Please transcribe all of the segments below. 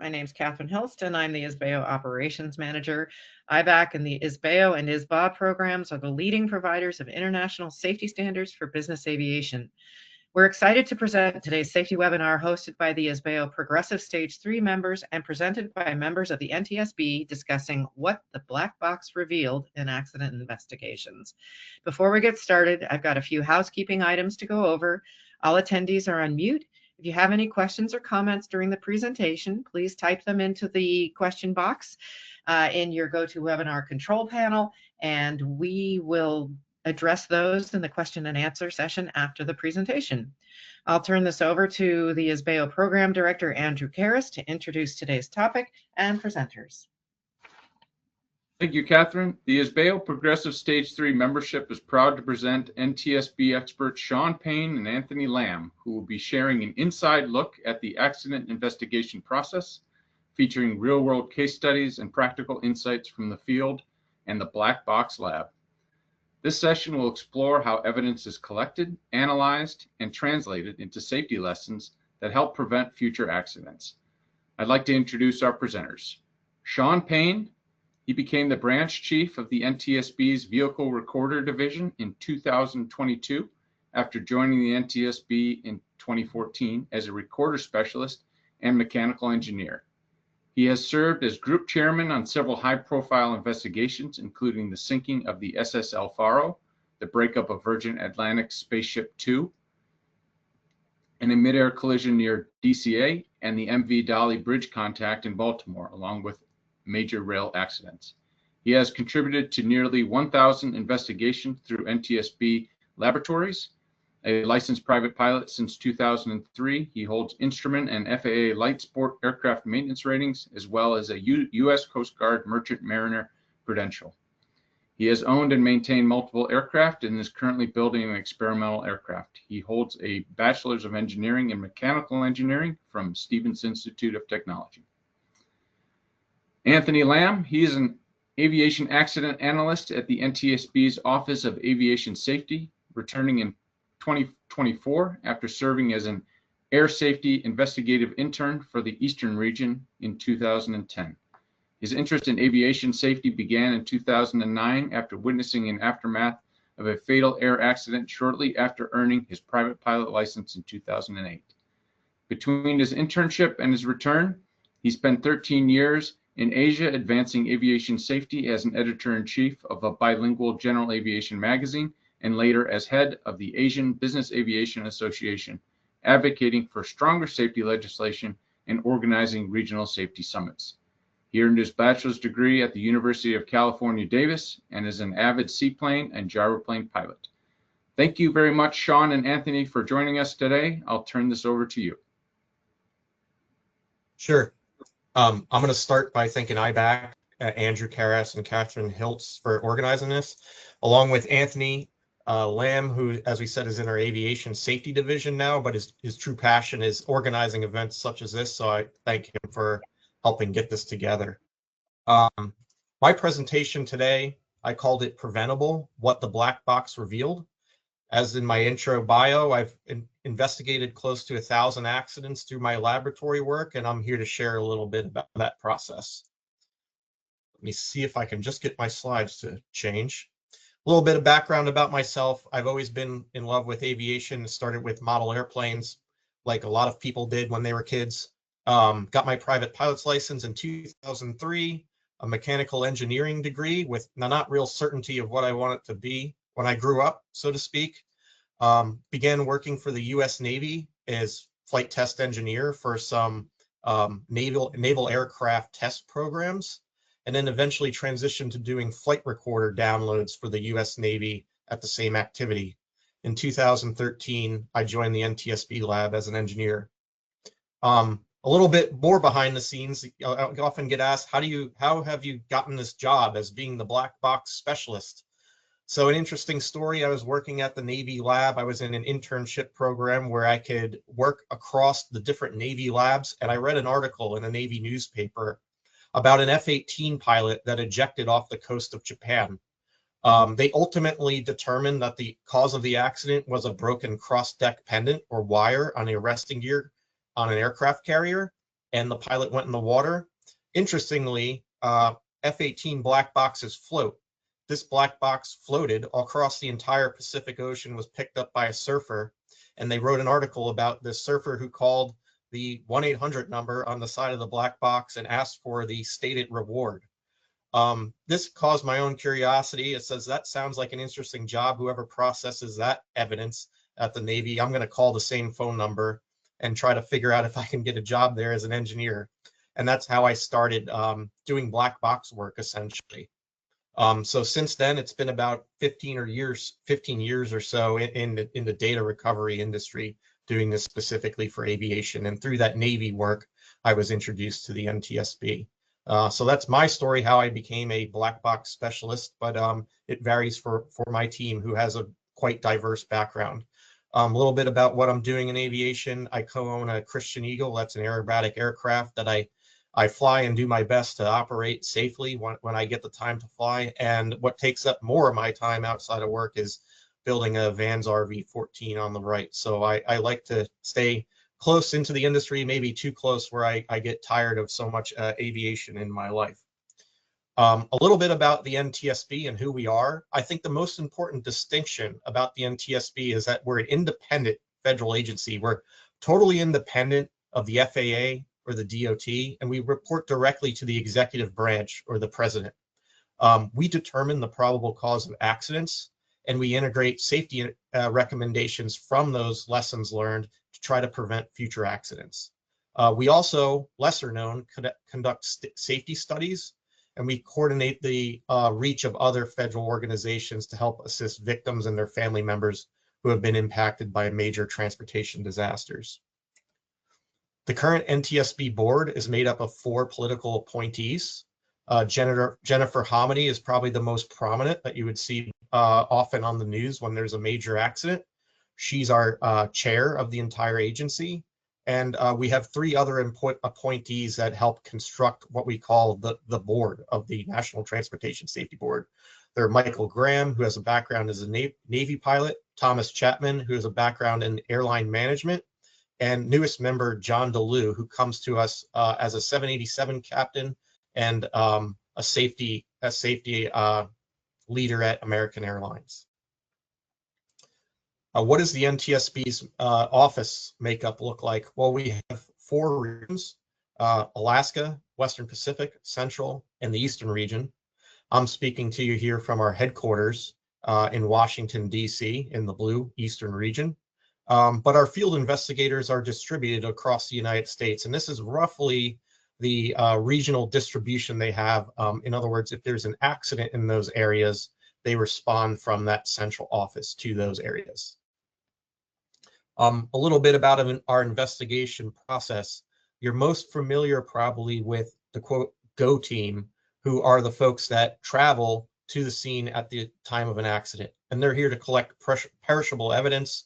My name is Catherine Hilst, and I'm the IS-BAO Operations Manager. IBAC and the IS-BAO and IS-BAO programs are the leading providers of international safety standards for business aviation. We're excited to present today's safety webinar hosted by the IS-BAO Progressive Stage 3 members and presented by members of the NTSB discussing what the black box revealed in accident investigations. Before we get started, I've got a few housekeeping items to go over. All attendees are on mute. If you have any questions or comments during the presentation, please type them into the question box in your GoToWebinar control panel, and we will address those in the question and answer session after the presentation. I'll turn this over to the IS-BAO Program Director, Andrew Karras, to introduce today's topic and presenters. Thank you, Catherine. The IS-BAO Progressive Stage 3 membership is proud to present NTSB experts Sean Payne and Anthony Lamb, who will be sharing an inside look at the accident investigation process, featuring real-world case studies and practical insights from the field and the Black Box Lab. This session will explore how evidence is collected, analyzed, and translated into safety lessons that help prevent future accidents. I'd like to introduce our presenters. Sean Payne. He became the branch chief of the NTSB's Vehicle Recorder Division in 2022 after joining the NTSB in 2014 as a recorder specialist and mechanical engineer. He has served as group chairman on several high-profile investigations, including the sinking of the SS El Faro, the breakup of Virgin Atlantic's Spaceship Two, and a mid-air collision near DCA, and the MV Dolly Bridge contact in Baltimore, along with major rail accidents. He has contributed to nearly 1,000 investigations through NTSB laboratories. A licensed private pilot since 2003, he holds instrument and FAA light sport aircraft maintenance ratings, as well as a U.S. Coast Guard Merchant Mariner credential. He has owned and maintained multiple aircraft and is currently building an experimental aircraft. He holds a Bachelor's of Engineering in Mechanical Engineering from Stevens Institute of Technology. Anthony Lamb, he is an aviation accident analyst at the NTSB's Office of Aviation Safety, returning in 2024 after serving as an air safety investigative intern for the Eastern region in 2010. His interest in aviation safety began in 2009 after witnessing an aftermath of a fatal air accident shortly after earning his private pilot license in 2008. Between his internship and his return, he spent 13 years in Asia advancing aviation safety as an editor-in-chief of a bilingual general aviation magazine, and later as head of the Asian Business Aviation Association, advocating for stronger safety legislation and organizing regional safety summits. He earned his bachelor's degree at the University of California, Davis, and is an avid seaplane and gyroplane pilot. Thank you very much, Sean and Anthony, for joining us today. I'll turn this over to you. Sure. I'm going to start by thanking IBAC, Andrew Karras, and Catherine Hiltz for organizing this, along with Anthony Lamb, who, as we said, is in our aviation safety division now, but his true passion is organizing events such as this, so I thank him for helping get this together. My presentation today, I called it Preventable, What the Black Box Revealed. As in my intro bio, I've investigated close to 1,000 accidents through my laboratory work, and I'm here to share a little bit about that process. Let me see if I can just get my slides to change. A little bit of background about myself. I've always been in love with aviation. Started with model airplanes, like a lot of people did when they were kids. Got my private pilot's license in 2003, a mechanical engineering degree with not real certainty of what I want it to be when I grew up, so to speak. Began working for the U.S. Navy as flight test engineer for some naval aircraft test programs, and then eventually transitioned to doing flight recorder downloads for the U.S. Navy at the same activity. In 2013, I joined the NTSB lab as an engineer. A little bit more behind the scenes, I often get asked, how have you gotten this job as being the black box specialist? So an interesting story, I was working at the Navy lab. I was in an internship program where I could work across the different Navy labs, and I read an article in a Navy newspaper about an F-18 pilot that ejected off the coast of Japan. They ultimately determined that the cause of the accident was a broken cross-deck pendant or wire on the arresting gear on an aircraft carrier. and the pilot went in the water. Interestingly, F-18 black boxes float. This black box floated across the entire Pacific Ocean, was picked up by a surfer, and they wrote an article about this surfer who called the 1-800 number on the side of the black box and asked for the stated reward. This caused my own curiosity. It says, that sounds like an interesting job. Whoever processes that evidence at the Navy, I'm going to call the same phone number and try to figure out if I can get a job there as an engineer. And that's how I started doing black box work, essentially. So since then, it's been about 15 years or so in the data recovery industry, doing this specifically for aviation. And through that Navy work, I was introduced to the NTSB. So that's my story, how I became a black box specialist, but it varies for my team, who has a quite diverse background. A little bit about what I'm doing in aviation. I co-own a Christian Eagle. That's an aerobatic aircraft that I fly and do my best to operate safely when I get the time to fly. And what takes up more of my time outside of work is building a Vans RV-14 on the right. So I like to stay close into the industry, maybe too close where I get tired of so much aviation in my life. A little bit about the NTSB and who we are. I think the most important distinction about the NTSB is that we're an independent federal agency. We're totally independent of the FAA or the DOT, and we report directly to the executive branch or the president. We determine the probable cause of accidents, and we integrate safety recommendations from those lessons learned to try to prevent future accidents. We also, lesser known, conduct safety studies, and we coordinate the reach of other federal organizations to help assist victims and their family members who have been impacted by major transportation disasters. The current NTSB board is made up of 4 political appointees. Jennifer Hominy is probably the most prominent that you would see often on the news when there's a major accident. She's our chair of the entire agency. And we have 3 other appointees that help construct what we call the board of the National Transportation Safety Board. They're Michael Graham, who has a background as a Navy pilot, Thomas Chapman, who has a background in airline management, and newest member, John DeLue, who comes to us as a 787 captain and a safety leader at American Airlines. What does the NTSB's office makeup look like? Well, we have 4 regions, Alaska, Western Pacific, Central, and the Eastern region. I'm speaking to you here from our headquarters in Washington, D.C., in the blue Eastern region. But our field investigators are distributed across the United States, and this is roughly the regional distribution they have. In other words, if there's an accident in those areas, they respond from that central office to those areas. A little bit about our investigation process. You're most familiar probably with the quote GO team, who are the folks that travel to the scene at the time of an accident. And they're here to collect perishable evidence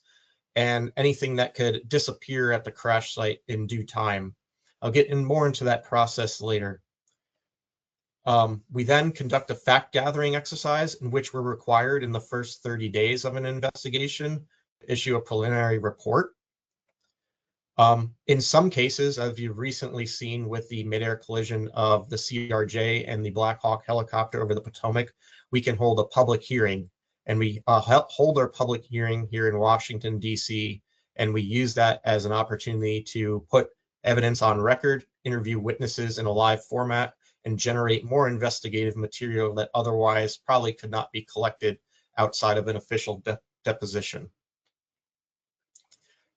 and anything that could disappear at the crash site in due time. I'll get more into that process later. We then conduct a fact gathering exercise in which we're required in the first 30 days of an investigation to issue a preliminary report. In some cases, as you've recently seen with the mid-air collision of the CRJ and the Black Hawk helicopter over the Potomac, we can hold a public hearing. And we hold our public hearing here in Washington, D.C., and we use that as an opportunity to put evidence on record, interview witnesses in a live format, and generate more investigative material that otherwise probably could not be collected outside of an official deposition.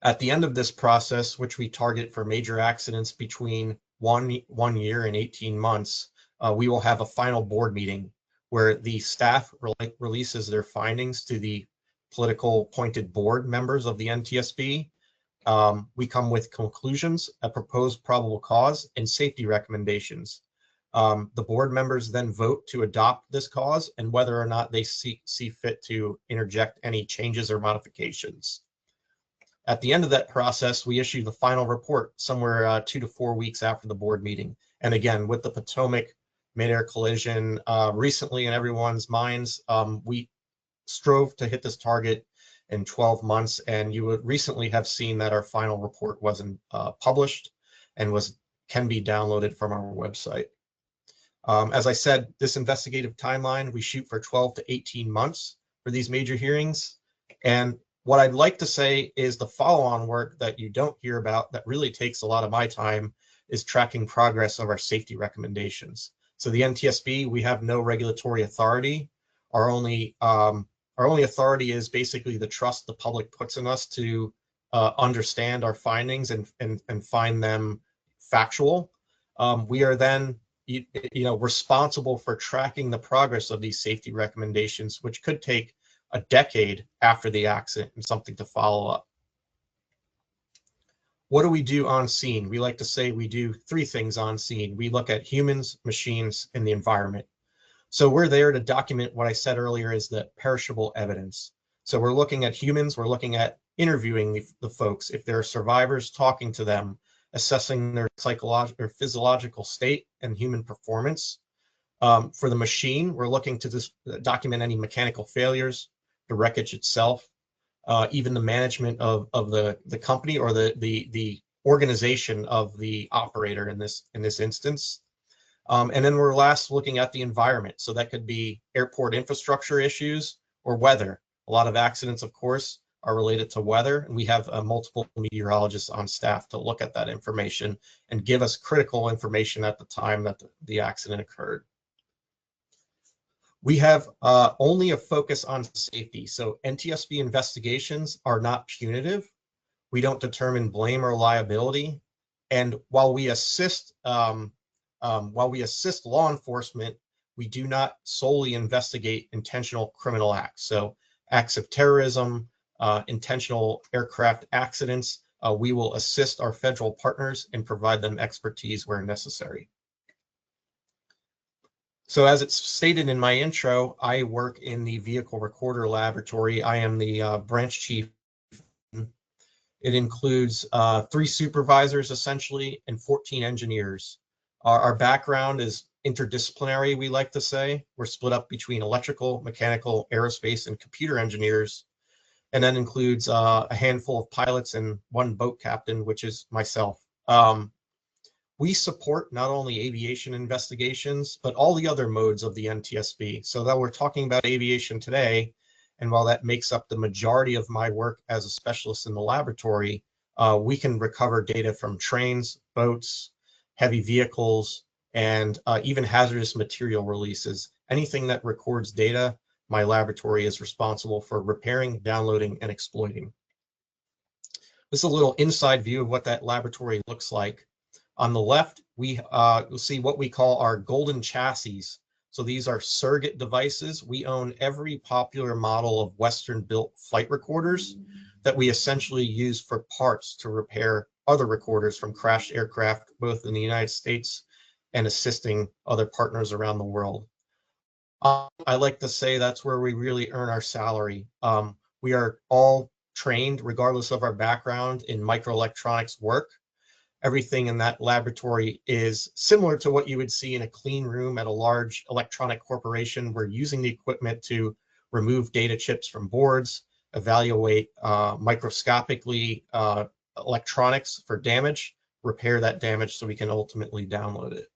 At the end of this process, which we target for major accidents between one year and 18 months, we will have a final board meeting where the staff releases their findings to the political appointed board members of the NTSB. We come with conclusions, a proposed probable cause, and safety recommendations. The board members then vote to adopt this cause and whether or not they see fit to interject any changes or modifications. At the end of that process, we issue the final report somewhere 2 to 4 weeks after the board meeting. And again, with the Potomac mid-air collision recently in everyone's minds, we strove to hit this target in 12 months, and you would recently have seen that our final report wasn't published and was can be downloaded from our website. As I said, this investigative timeline, we shoot for 12 to 18 months for these major hearings. And what I'd like to say is the follow-on work that you don't hear about that really takes a lot of my time is tracking progress of our safety recommendations. So the NTSB, we have no regulatory authority. Our only authority is basically the trust the public puts in us to understand our findings and find them factual. We are then responsible for tracking the progress of these safety recommendations, which could take a decade after the accident and something to follow up. What do we do on scene? We like to say we do 3 things on scene. We look at humans, machines, and the environment. So we're there to document what I said earlier is the perishable evidence. So we're looking at humans, we're looking at interviewing the folks, if there are survivors, talking to them, assessing their psychological or physiological state and human performance. For the machine, we're looking to just document any mechanical failures, the wreckage itself, even the management of the company or the organization of the operator in this instance. And then we're last looking at the environment. So that could be airport infrastructure issues or weather. A lot of accidents, of course, are related to weather, and we have multiple meteorologists on staff to look at that information and give us critical information at the time that the accident occurred. We have only a focus on safety. So NTSB investigations are not punitive. We don't determine blame or liability. And while we assist law enforcement, we do not solely investigate intentional criminal acts. So acts of terrorism, intentional aircraft accidents, we will assist our federal partners and provide them expertise where necessary. So as it's stated in my intro, I work in the vehicle recorder laboratory. I am the branch chief. It includes 3 supervisors essentially and 14 engineers. Our background is interdisciplinary, we like to say. We're split up between electrical, mechanical, aerospace, and computer engineers. And that includes a handful of pilots and 1 boat captain, which is myself. We support not only aviation investigations, but all the other modes of the NTSB. So that we're talking about aviation today, and while that makes up the majority of my work as a specialist in the laboratory, we can recover data from trains, boats, heavy vehicles, and even hazardous material releases. Anything that records data, my laboratory is responsible for repairing, downloading, and exploiting. This is a little inside view of what that laboratory looks like. On the left, you'll see what we call our golden chassis. So these are surrogate devices. We own every popular model of Western-built flight recorders that we essentially use for parts to repair other recorders from crashed aircraft, both in the United States and assisting other partners around the world. I like to say that's where we really earn our salary. We are all trained, regardless of our background, in microelectronics work. Everything in that laboratory is similar to what you would see in a clean room at a large electronic corporation. We're using the equipment to remove data chips from boards, evaluate microscopically electronics for damage, repair that damage so we can ultimately download it.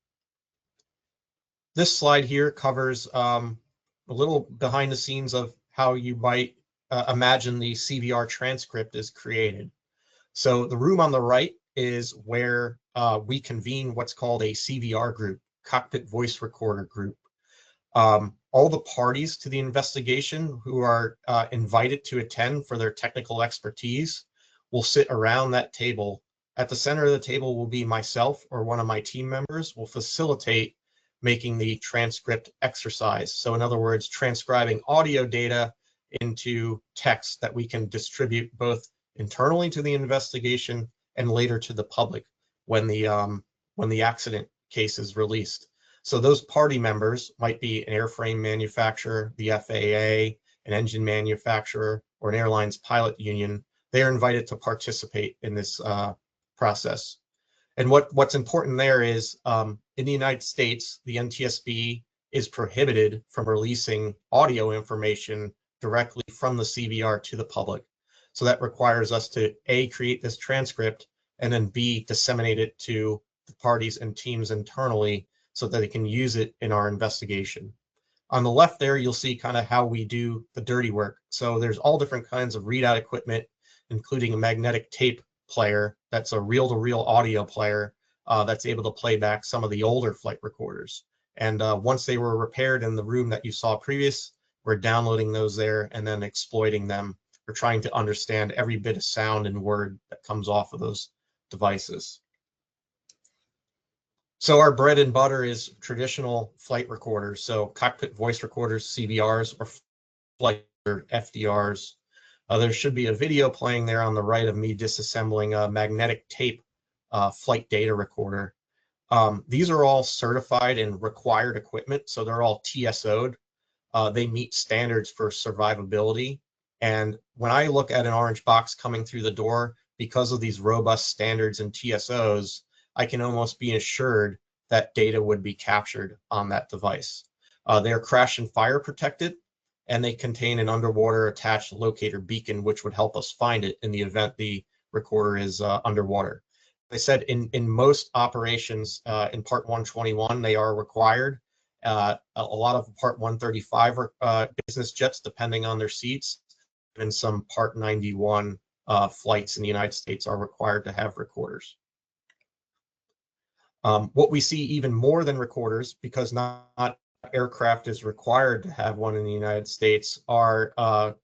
This slide here covers a little behind the scenes of how you might imagine the CVR transcript is created. So the room on the right is where we convene what's called a CVR group, Cockpit Voice Recorder Group. All the parties to the investigation who are invited to attend for their technical expertise will sit around that table. At the center of the table will be myself or one of my team members will facilitate making the transcript exercise. So in other words, transcribing audio data into text that we can distribute both internally to the investigation and later to the public when the accident case is released. So those party members might be an airframe manufacturer, the FAA, an engine manufacturer, or an airline's pilot union. They are invited to participate in this process. And what's important there is in the United States, the NTSB is prohibited from releasing audio information directly from the CVR to the public. So that requires us to A, create this transcript, and then B, disseminate it to the parties and teams internally so that they can use it in our investigation. On the left there, you'll see kind of how we do the dirty work. So there's all different kinds of readout equipment, including a magnetic tape player that's a reel-to-reel audio player that's able to play back some of the older flight recorders. And once they were repaired in the room that you saw previous, we're downloading those there and then exploiting them. We're trying to understand every bit of sound and word that comes off of those devices. So our bread and butter is traditional flight recorders. So cockpit voice recorders, CVRs, or flight or FDRs. There should be a video playing there on the right of me disassembling a magnetic tape flight data recorder. These are all certified and required equipment, so they're all TSO'd. They meet standards for survivability. And when I look at an orange box coming through the door, because of these robust standards and TSOs, I can almost be assured that data would be captured on that device. They're crash and fire protected, and they contain an underwater attached locator beacon, which would help us find it in the event the recorder is underwater. I said in most operations in Part 121, they are required. A lot of Part 135 business jets, depending on their seats, and some Part 91 flights in the United States are required to have recorders. What we see even more than recorders, because not aircraft is required to have one in the United States, are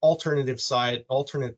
alternate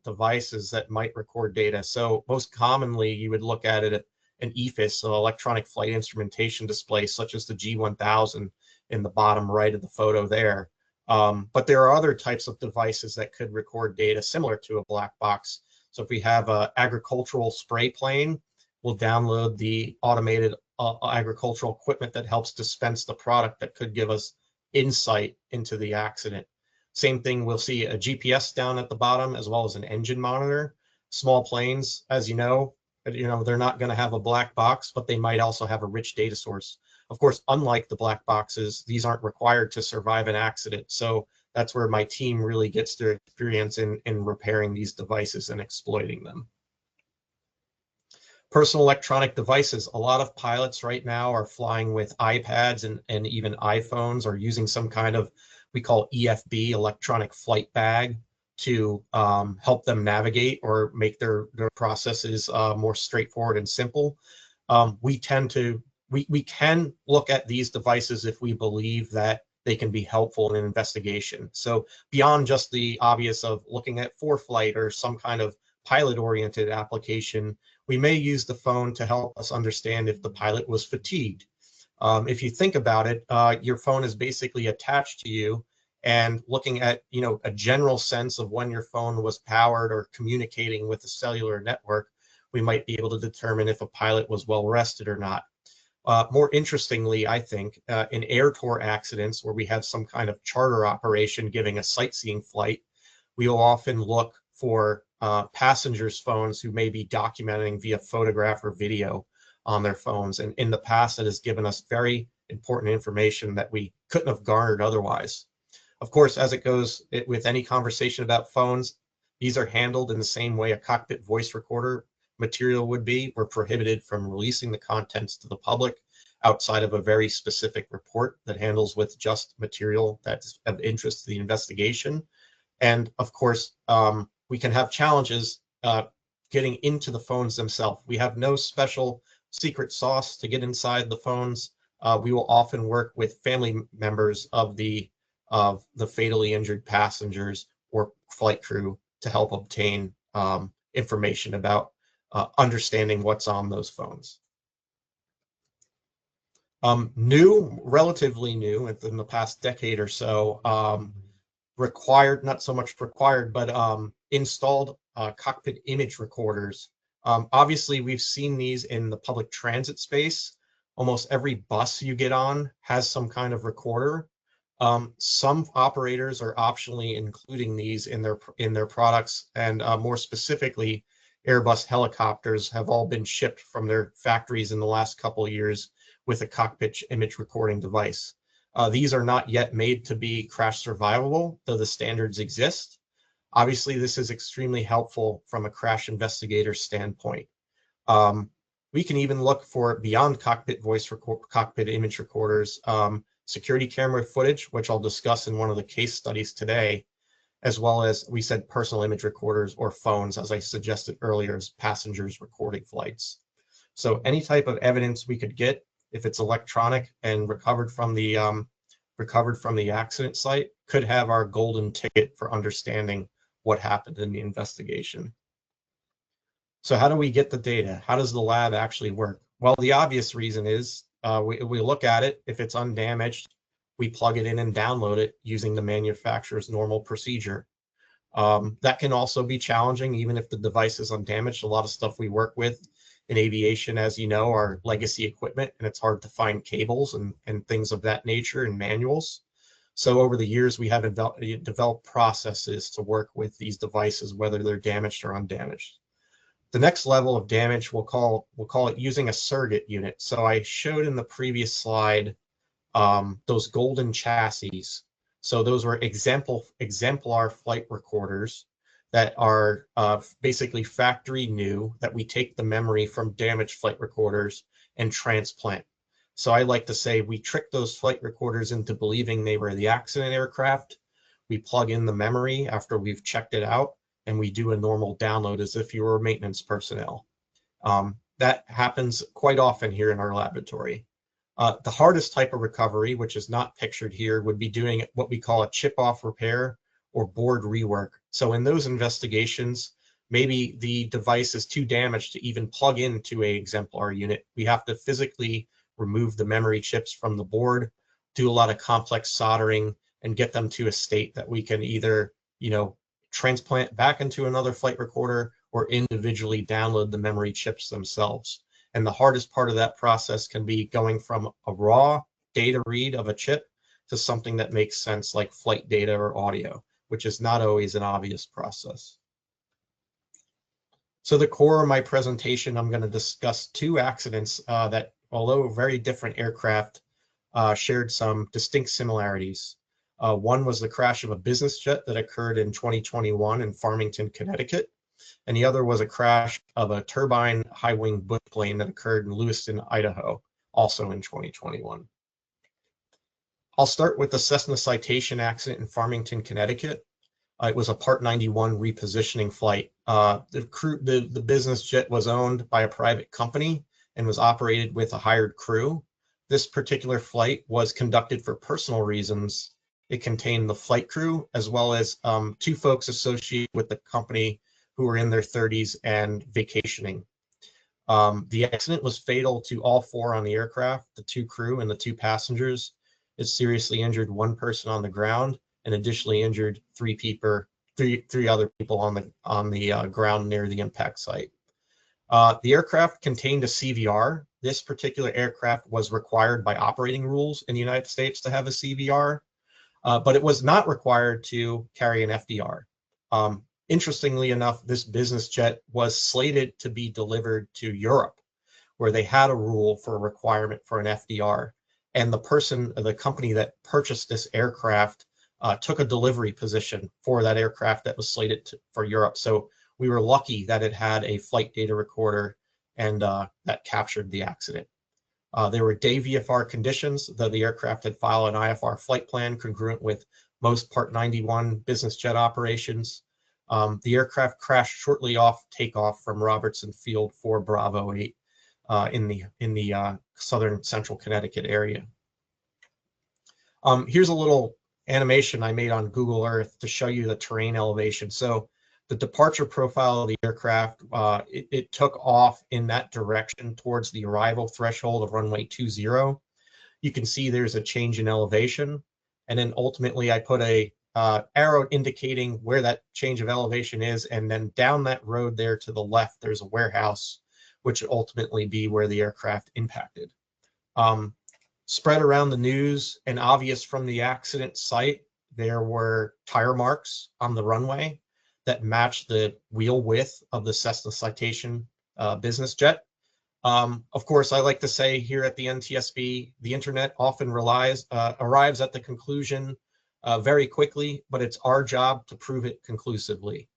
devices that might record data. So most commonly, you would look at it at an EFIS, so electronic flight instrumentation display, such as the G1000 in the bottom right of the photo there. But there are other types of devices that could record data similar to a black box. So if we have an agricultural spray plane, we'll download the automated agricultural equipment that helps dispense the product that could give us insight into the accident. Same thing, we'll see a GPS down at the bottom as well as an engine monitor. Small planes, as you know, they're not going to have a black box, but they might also have a rich data source. Of course, unlike the black boxes, these aren't required to survive an accident. So that's where my team really gets their experience in repairing these devices and exploiting them. Personal electronic devices. A lot of pilots right now are flying with iPads and even iPhones, or using some kind of, we call EFB, electronic flight bag, to help them navigate or make their processes more straightforward and simple. We can look at these devices if we believe that they can be helpful in an investigation. So beyond just the obvious of looking at ForeFlight or some kind of pilot-oriented application, we may use the phone to help us understand if the pilot was fatigued. If you think about it, your phone is basically attached to you, and looking at a general sense of when your phone was powered or communicating with a cellular network, we might be able to determine if a pilot was well rested or not. More interestingly, I think, in air tour accidents where we have some kind of charter operation giving a sightseeing flight, we will often look for passengers' phones who may be documenting via photograph or video on their phones. And in the past, it has given us very important information that we couldn't have garnered otherwise. Of course, as it goes with any conversation about phones, these are handled in the same way a cockpit voice recorder material would be. We're prohibited from releasing the contents to the public outside of a very specific report that handles with just material that's of interest to the investigation. And of course, we can have challenges getting into the phones themselves. We have no special secret sauce to get inside the phones. We will often work with family members of the fatally injured passengers or flight crew to help obtain information about understanding what's on those phones. Relatively new within the past decade or so, required, not so much required, but installed cockpit image recorders. Obviously, we've seen these in the public transit space. Almost every bus you get on has some kind of recorder. Some operators are optionally including these in their products, and more specifically, Airbus helicopters have all been shipped from their factories in the last couple of years with a cockpit image recording device. These are not yet made to be crash survivable, though the standards exist. Obviously, this is extremely helpful from a crash investigator standpoint. We can even look for beyond cockpit cockpit image recorders, security camera footage, which I'll discuss in one of the case studies today, as well as we said personal image recorders or phones, as I suggested earlier, as passengers recording flights. So any type of evidence we could get, if it's electronic and recovered from the accident site, could have our golden ticket for understanding what happened in the investigation. So how do we get the data? How does the lab actually work? Well, the obvious reason is we look at it. If it's undamaged, we plug it in and download it using the manufacturer's normal procedure. That can also be challenging, even if the device is undamaged. A lot of stuff we work with in aviation, as you know, are legacy equipment, and it's hard to find cables and things of that nature in manuals. So over the years, we have developed processes to work with these devices, whether they're damaged or undamaged. The next level of damage, we'll call it using a surrogate unit. So I showed in the previous slide those golden chassis. So those were exemplar flight recorders that are basically factory new, that we take the memory from damaged flight recorders and transplant. So I like to say we trick those flight recorders into believing they were the accident aircraft. We plug in the memory after we've checked it out, and we do a normal download as if you were maintenance personnel. That happens quite often here in our laboratory. The hardest type of recovery, which is not pictured here, would be doing what we call a chip-off repair or board rework. So in those investigations, maybe the device is too damaged to even plug into an exemplar unit. We have to physically remove the memory chips from the board, do a lot of complex soldering, and get them to a state that we can either, transplant back into another flight recorder or individually download the memory chips themselves. And the hardest part of that process can be going from a raw data read of a chip to something that makes sense, like flight data or audio, which is not always an obvious process. So the core of my presentation, I'm going to discuss two accidents that, although very different aircraft, shared some distinct similarities. One was the crash of a business jet that occurred in 2021 in Farmington, Connecticut. And the other was a crash of a turbine high-wing bush plane that occurred in Lewiston, Idaho, also in 2021. I'll start with the Cessna Citation accident in Farmington, Connecticut. It was a Part 91 repositioning flight. The business jet was owned by a private company and was operated with a hired crew. This particular flight was conducted for personal reasons. It contained the flight crew as well as two folks associated with the company who were in their 30s and vacationing. The accident was fatal to all four on the aircraft, the two crew and the two passengers. It seriously injured one person on the ground and additionally injured three other people on the ground near the impact site. The aircraft contained a CVR. This particular aircraft was required by operating rules in the United States to have a CVR, but it was not required to carry an FDR. Interestingly enough, this business jet was slated to be delivered to Europe, where they had a rule for a requirement for an FDR. And the company that purchased this aircraft took a delivery position for that aircraft that was slated for Europe. So we were lucky that it had a flight data recorder and that captured the accident. There were day VFR conditions, though the aircraft had filed an IFR flight plan congruent with most Part 91 business jet operations. The aircraft crashed shortly off takeoff from Robertson Field 4 Bravo 8 in the southern central Connecticut area. Here's a little animation I made on Google Earth to show you the terrain elevation. So the departure profile of the aircraft, it took off in that direction towards the arrival threshold of runway 20. You can see there's a change in elevation. And then ultimately I put a arrow indicating where that change of elevation is, and then down that road there to the left, there's a warehouse, which would ultimately be where the aircraft impacted. Spread around the news and obvious from the accident site, there were tire marks on the runway that matched the wheel width of the Cessna Citation business jet. Of course, I like to say here at the NTSB, the internet often arrives at the conclusion very quickly, but it's our job to prove it conclusively.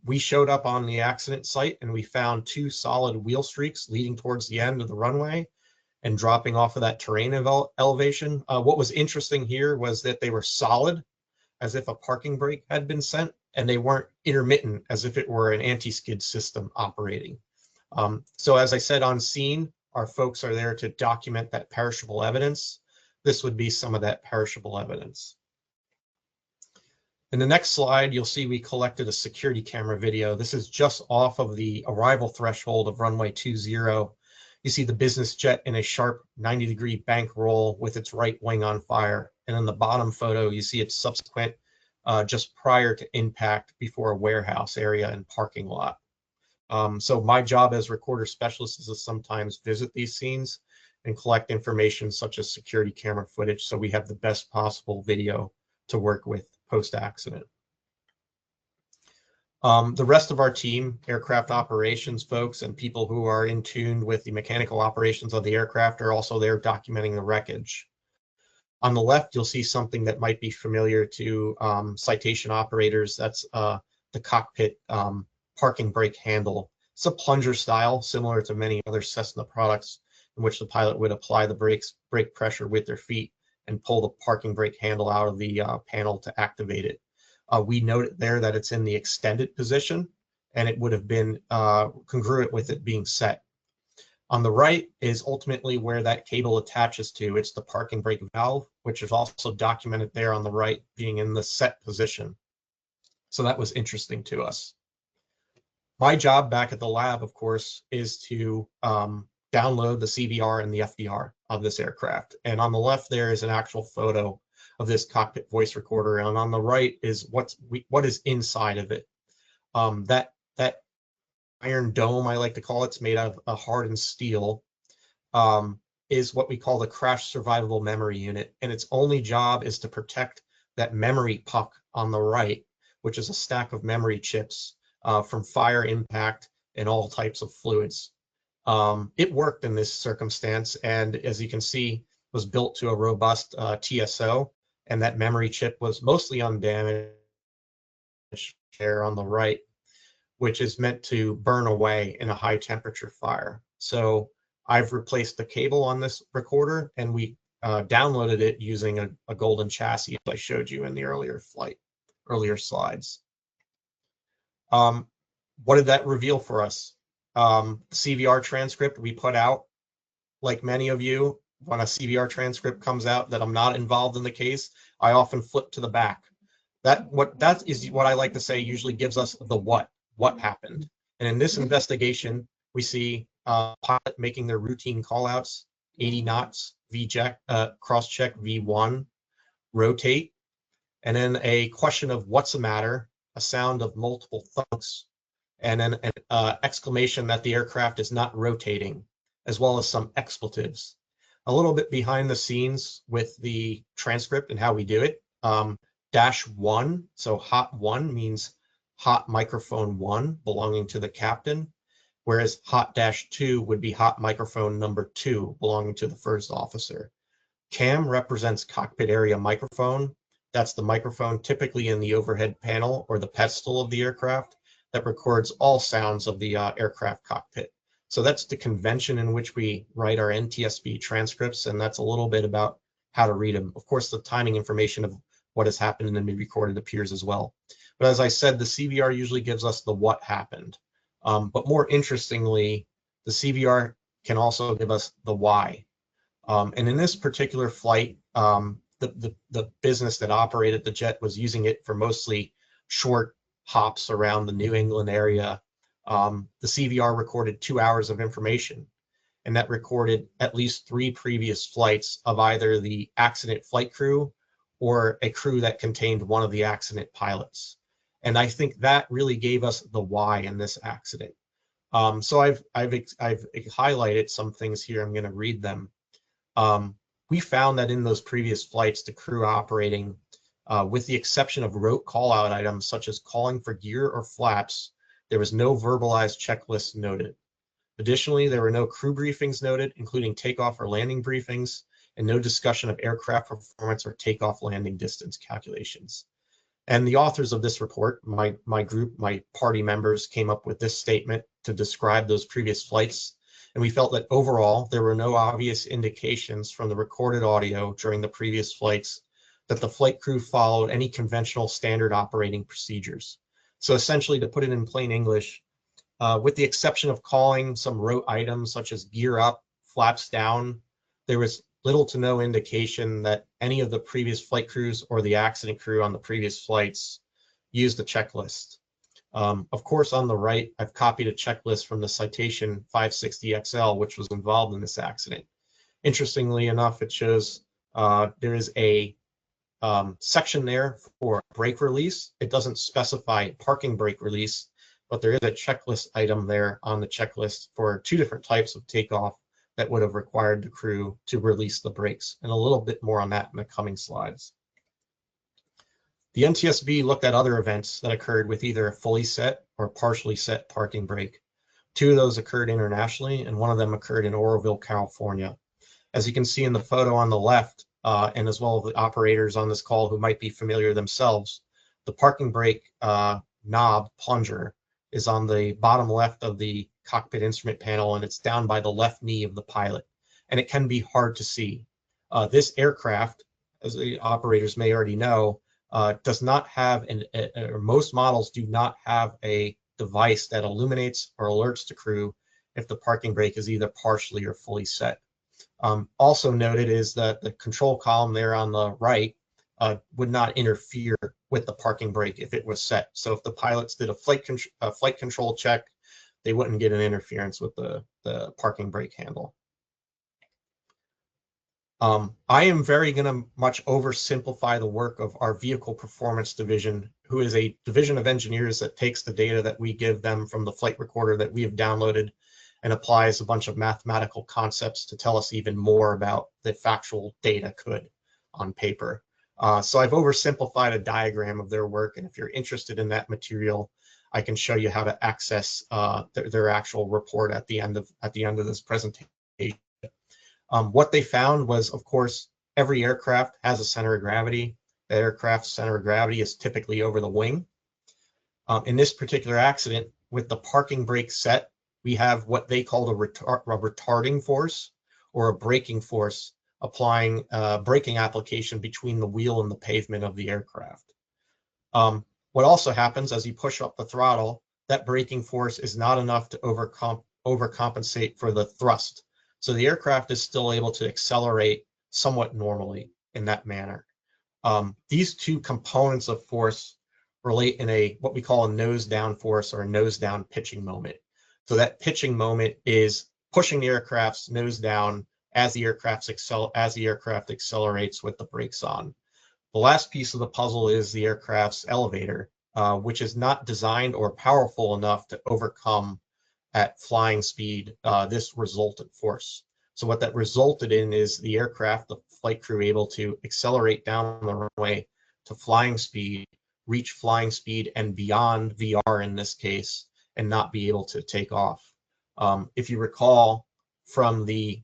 We showed up on the accident site and we found 2 solid wheel streaks leading towards the end of the runway and dropping off of that terrain elevation. What was interesting here was that they were solid, as if a parking brake had been sent, and they weren't intermittent, as if it were an anti-skid system operating. So as I said, on scene, our folks are there to document that perishable evidence. This would be some of that perishable evidence. In the next slide, you'll see we collected a security camera video. This is just off of the arrival threshold of runway 20. You see the business jet in a sharp 90-degree bank roll with its right wing on fire. And in the bottom photo, you see its subsequent just prior to impact before a warehouse area and parking lot. So my job as recorder specialist is to sometimes visit these scenes and collect information such as security camera footage so we have the best possible video to work with post-accident. The rest of our team, aircraft operations folks and people who are in tune with the mechanical operations of the aircraft, are also there documenting the wreckage. On the left, you'll see something that might be familiar to citation operators. That's the cockpit parking brake handle. It's a plunger style, similar to many other Cessna products, in which the pilot would apply the brake pressure with their feet and pull the parking brake handle out of the panel to activate it. We note there that it's in the extended position, and it would have been congruent with it being set. On the right is ultimately where that cable attaches to. It's the parking brake valve, which is also documented there on the right, being in the set position. So that was interesting to us. My job back at the lab, of course, is to download the CVR and the FDR of this aircraft. And on the left there is an actual photo of this cockpit voice recorder, and on the right is what is inside of it. That iron dome, I like to call it, it's made out of a hardened steel, is what we call the crash survivable memory unit, and its only job is to protect that memory puck on the right, which is a stack of memory chips from fire, impact, and all types of fluids. It worked in this circumstance, and as you can see, was built to a robust TSO, and that memory chip was mostly undamaged there on the right, which is meant to burn away in a high temperature fire. So I've replaced the cable on this recorder, and we downloaded it using a golden chassis, as I showed you in the earlier slides. What did that reveal for us? The CVR transcript we put out, like many of you, when a CVR transcript comes out that I'm not involved in the case, I often flip to the back. That is what I like to say usually gives us the what happened. And in this investigation, we see pilot making their routine callouts, 80 knots, cross-check V1, rotate, and then a question of what's the matter, a sound of multiple thunks, and then an exclamation that the aircraft is not rotating, as well as some expletives. A little bit behind the scenes with the transcript and how we do it. -1, so hot 1 means hot microphone 1 belonging to the captain, whereas hot -2 would be hot microphone number 2 belonging to the first officer. CAM represents cockpit area microphone. That's the microphone typically in the overhead panel or the pedestal of the aircraft that records all sounds of the aircraft cockpit. So that's the convention in which we write our NTSB transcripts, and that's a little bit about how to read them. Of course, the timing information of what has happened and been recorded appears as well. But as I said, the CVR usually gives us the what happened. But more interestingly, the CVR can also give us the why. And in this particular flight, the business that operated the jet was using it for mostly short hops around the New England area. The CVR recorded 2 hours of information, and that recorded at least 3 previous flights of either the accident flight crew or a crew that contained one of the accident pilots. And I think that really gave us the why in this accident. So I've highlighted some things here. I'm going to read them. We found that in those previous flights, the crew operating, with the exception of rote call-out items such as calling for gear or flaps, there was no verbalized checklist noted. Additionally, there were no crew briefings noted, including takeoff or landing briefings, and no discussion of aircraft performance or takeoff landing distance calculations. And the authors of this report, my group, my party members, came up with this statement to describe those previous flights. And we felt that overall, there were no obvious indications from the recorded audio during the previous flights that the flight crew followed any conventional standard operating procedures. So essentially, to put it in plain English, with the exception of calling some rote items such as gear up, flaps down, there was little to no indication that any of the previous flight crews or the accident crew on the previous flights used the checklist. Of course, on the right, I've copied a checklist from the Citation 560XL, which was involved in this accident. Interestingly enough, it shows there is a section there for brake release. It doesn't specify parking brake release, but there is a checklist item there on the checklist for 2 different types of takeoff that would have required the crew to release the brakes, and a little bit more on that in the coming slides. The NTSB looked at other events that occurred with either a fully set or partially set parking brake. 2 of those occurred internationally, and 1 of them occurred in Oroville, California. As you can see in the photo on the left, and as well as the operators on this call who might be familiar themselves, the parking brake knob plunger is on the bottom left of the cockpit instrument panel, and it's down by the left knee of the pilot, and it can be hard to see. This aircraft, as the operators may already know, does not have, or most models do not have a device that illuminates or alerts the crew if the parking brake is either partially or fully set. Also noted is that the control column there on the right would not interfere with the parking brake if it was set. So if the pilots did a flight control check, they wouldn't get an interference with the parking brake handle. I am very going to much oversimplify the work of our vehicle performance division, who is a division of engineers that takes the data that we give them from the flight recorder that we have downloaded and applies a bunch of mathematical concepts to tell us even more about the factual data could on paper. So I've oversimplified a diagram of their work, and if you're interested in that material, I can show you how to access their actual report at the end of this presentation. What they found was, of course, every aircraft has a center of gravity. The aircraft's center of gravity is typically over the wing. In this particular accident, with the parking brake set, we have what they called a retarding force or a braking force applying braking application between the wheel and the pavement of the aircraft. What also happens as you push up the throttle, that braking force is not enough to overcompensate for the thrust. So the aircraft is still able to accelerate somewhat normally in that manner. These 2 components of force relate in what we call a nose down force or a nose down pitching moment. So that pitching moment is pushing the aircraft's nose down as the aircraft accelerates with the brakes on. The last piece of the puzzle is the aircraft's elevator, which is not designed or powerful enough to overcome at flying speed this resultant force. So what that resulted in is the aircraft, the flight crew, able to accelerate down the runway to flying speed, reach flying speed and beyond VR in this case, and not be able to take off. If you recall from the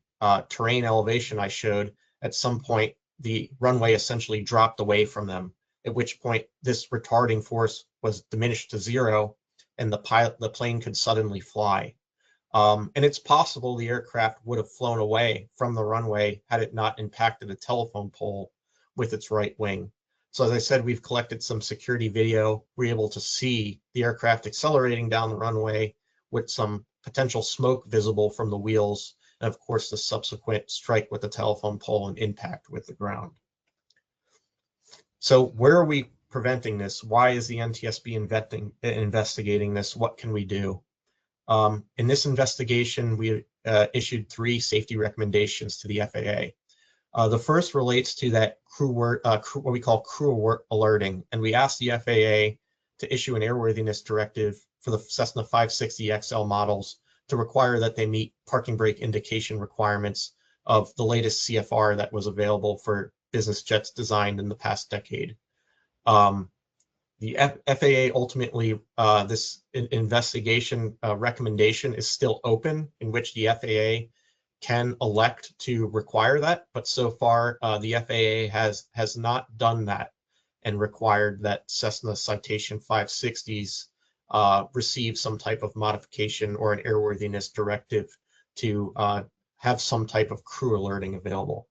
terrain elevation I showed, at some point the runway essentially dropped away from them, at which point this retarding force was diminished to 0 and the plane could suddenly fly. And it's possible the aircraft would have flown away from the runway had it not impacted a telephone pole with its right wing. So as I said, we've collected some security video. We're able to see the aircraft accelerating down the runway with some potential smoke visible from the wheels, and of course the subsequent strike with the telephone pole and impact with the ground. So where are we preventing this? Why is the NTSB investigating this? What can we do? In this investigation, we issued 3 safety recommendations to the FAA. The first relates to that what we call crew alerting, and we asked the FAA to issue an airworthiness directive for the Cessna 560XL models to require that they meet parking brake indication requirements of the latest CFR that was available for business jets designed in the past decade. The FAA ultimately, this investigation recommendation is still open, in which the FAA can elect to require that, but so far the FAA has not done that. and required that Cessna Citation 560s receive some type of modification or an airworthiness directive to have some type of crew alerting available.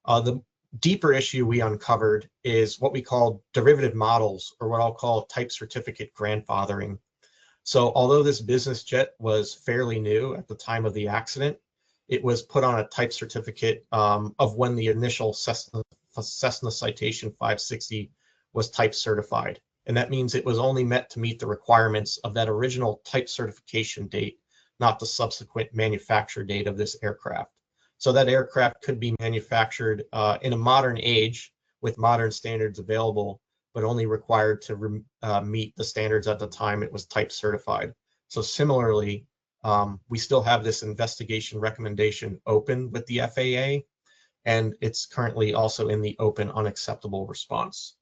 The deeper issue we uncovered is what we call derivative models, or what I'll call type certificate grandfathering. So although this business jet was fairly new at the time of the accident, it was put on a type certificate of when the initial Cessna Citation 560 was type certified. And that means it was only meant to meet the requirements of that original type certification date, not the subsequent manufacture date of this aircraft. So that aircraft could be manufactured in a modern age with modern standards available, but only required to meet the standards at the time it was type certified. So similarly, we still have this investigation recommendation open with the FAA, and it's currently also in the open unacceptable response.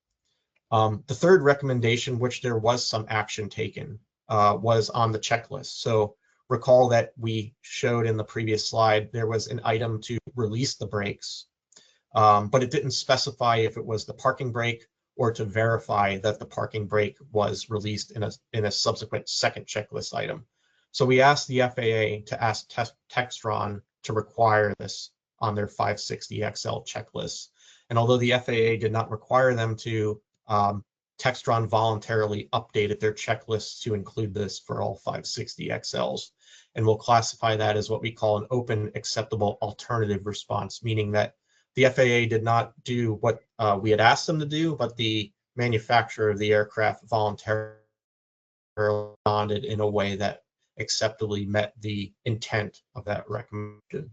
The third recommendation, which there was some action taken, was on the checklist. So recall that we showed in the previous slide, there was an item to release the brakes, but it didn't specify if it was the parking brake or to verify that the parking brake was released in a subsequent second checklist item. So we asked the FAA to ask Textron to require this on their 560XL checklists. And although the FAA did not require them to, Textron voluntarily updated their checklists to include this for all 560XLs. And we'll classify that as what we call an open acceptable alternative response, meaning that the FAA did not do what we had asked them to do, but the manufacturer of the aircraft voluntarily responded in a way that acceptably met the intent of that recommendation.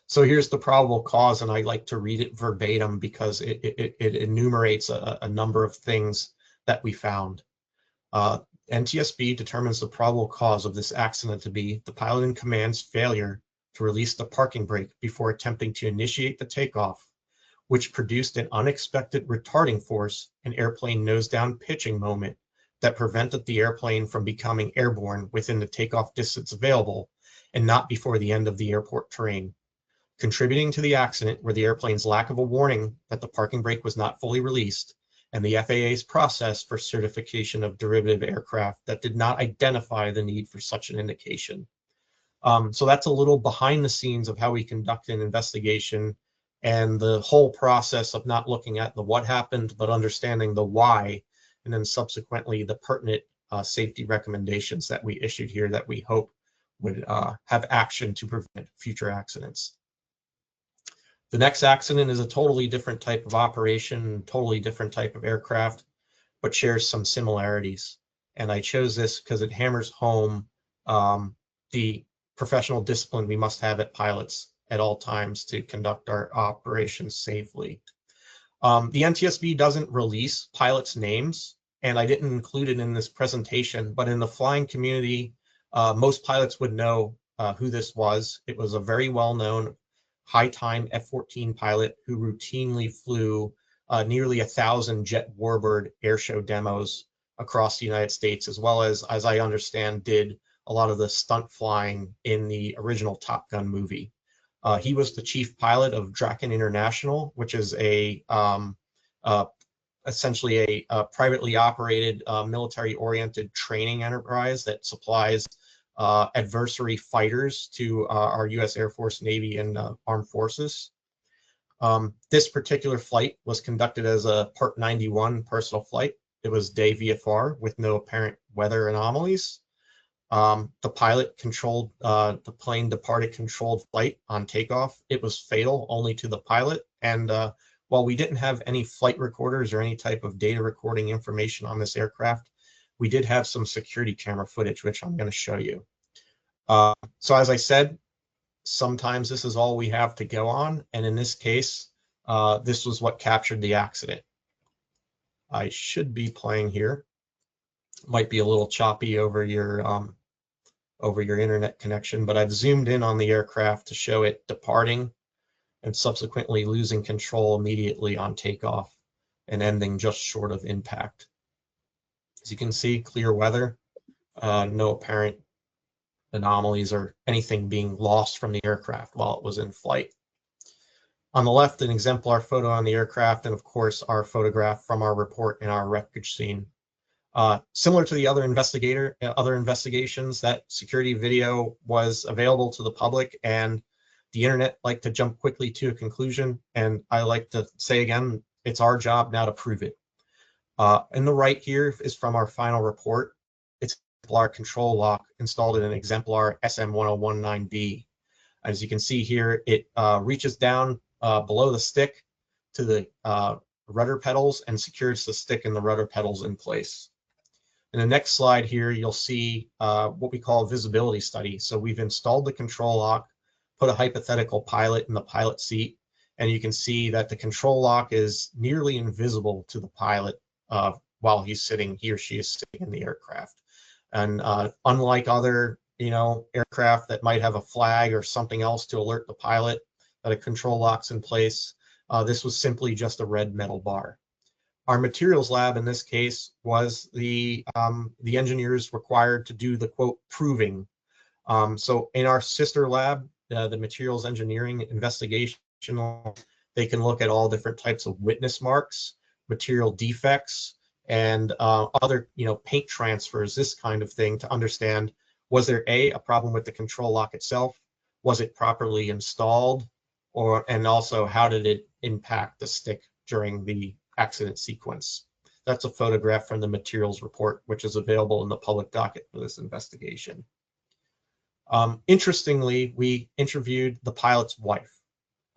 So here's the probable cause, and I like to read it verbatim because it enumerates a number of things that we found. NTSB determines the probable cause of this accident to be the pilot in command's failure to release the parking brake before attempting to initiate the takeoff, which produced an unexpected retarding force and airplane nose-down pitching moment that prevented the airplane from becoming airborne within the takeoff distance available and not before the end of the airport terrain. Contributing to the accident were the airplane's lack of a warning that the parking brake was not fully released and the FAA's process for certification of derivative aircraft that did not identify the need for such an indication. So that's a little behind the scenes of how we conduct an investigation and the whole process of not looking at the what happened, but understanding the why, and then subsequently the pertinent safety recommendations that we issued here that we hope would have action to prevent future accidents. The next accident is a totally different type of operation, totally different type of aircraft, but shares some similarities. And I chose this because it hammers home the professional discipline we must have at pilots at all times to conduct our operations safely. The NTSB doesn't release pilots' names, and I didn't include it in this presentation, but in the flying community, most pilots would know who this was. It was a very well-known high-time F-14 pilot who routinely flew nearly 1,000 jet warbird airshow demos across the United States, as well as I understand, did a lot of the stunt flying in the original Top Gun movie. He was the chief pilot of Draken International, which is essentially a privately operated military-oriented training enterprise that supplies adversary fighters to our U.S. Air Force, Navy, and Armed Forces. This particular flight was conducted as a Part 91 personal flight. It was day VFR with no apparent weather anomalies. The pilot controlled, the plane departed controlled flight on takeoff. It was fatal only to the pilot. And while we didn't have any flight recorders or any type of data recording information on this aircraft, we did have some security camera footage, which I'm going to show you. So as I said, sometimes this is all we have to go on. And in this case, this was what captured the accident. I should be playing here. Might be a little choppy over your internet connection, but I've zoomed in on the aircraft to show it departing and subsequently losing control immediately on takeoff and ending just short of impact. As you can see, clear weather, no apparent anomalies or anything being lost from the aircraft while it was in flight. On the left, an exemplar photo on the aircraft, and of course, our photograph from our report in our wreckage scene. Similar to the other investigations, that security video was available to the public, and the internet liked to jump quickly to a conclusion. And I like to say again, it's our job now to prove it. In the right here is from our final report. It's our control lock installed in an exemplar SM1019B. As you can see here, it reaches down below the stick to the rudder pedals and secures the stick and the rudder pedals in place. In the next slide here, you'll see what we call a visibility study. So we've installed the control lock, put a hypothetical pilot in the pilot seat, and you can see that the control lock is nearly invisible to the pilot while he or she is sitting in the aircraft. And unlike other aircraft that might have a flag or something else to alert the pilot that a control lock's in place, this was simply just a red metal bar. Our materials lab in this case was the engineers required to do the quote proving. So in our sister lab, the materials engineering investigation, they can look at all different types of witness marks, material defects, and other paint transfers, this kind of thing, to understand, was there a problem with the control lock itself? Was it properly installed? And also, how did it impact the stick during the accident sequence? That's a photograph from the materials report, which is available in the public docket for this investigation. Interestingly, we interviewed the pilot's wife.